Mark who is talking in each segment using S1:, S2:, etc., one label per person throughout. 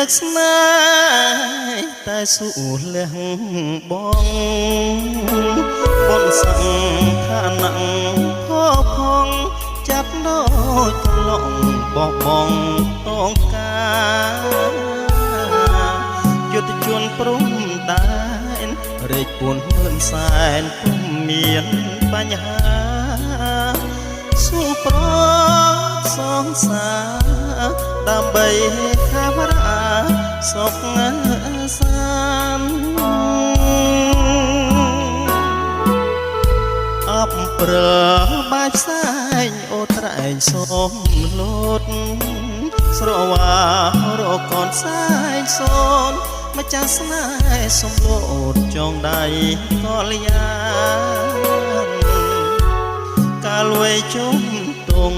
S1: នឹកស្នេហ៍តែសួរលះបងបុនសង្ខានៈផផងចាប់ដូចក្លងបបងតងការយុទ្ធជនព្រំដែនរែកពួន10000សែនពុំមានបញ្ហាស៊ូប្រសងសាដើម្បីខាវរាសុខសាន្តអបព្រើបាច់ផ្សែងអូត្រែងសូមលូតស្រវារកនផ្សែងសូនម្ចាស់ស្នេហ៍សំលូតចងដៃកលយាកាលវ័យជុំទុង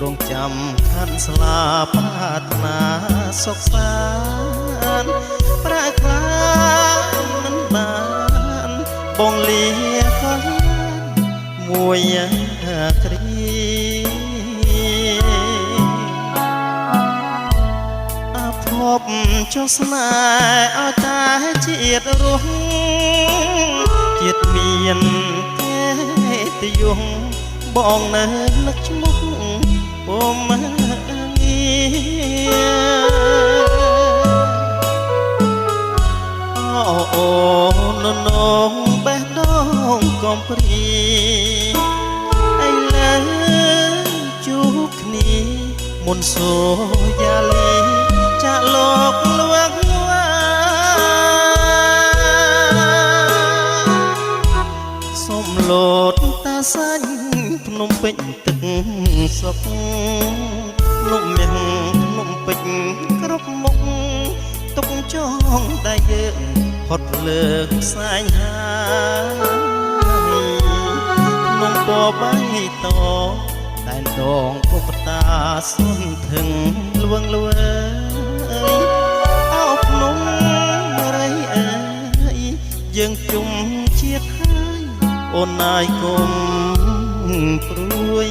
S1: រងចាំខាន់ស្លាប្រាថ្នាសុខសាន្តប្រាថ្នាមិនបានបងលាក៏មួយគ្រីអភពចុះស្នេហ៍ឲ្យតែជាតិរស់ជាតិមានទេតយងបងនៅនឹកឈ្មោះពុំងារអូននងបេះដូងកំព្រីឥឡូវជួបគ្នាមុនសូយ៉ាលីចាក់លោកលួងសុំលោតតាសាញ់ភ្នំពេញទឹកសុកភ្នំមាំភ្នំពេញគ្រប់មុខទុកចងតែយើងផុតលើផ្សែងហាភ្នំពបៃតតែនដងពុកតាសុនធឹងលួងលវើអោភ្នំរៃអើយយើងជុំជាតិហើយអូនណាយគុំព្រួយ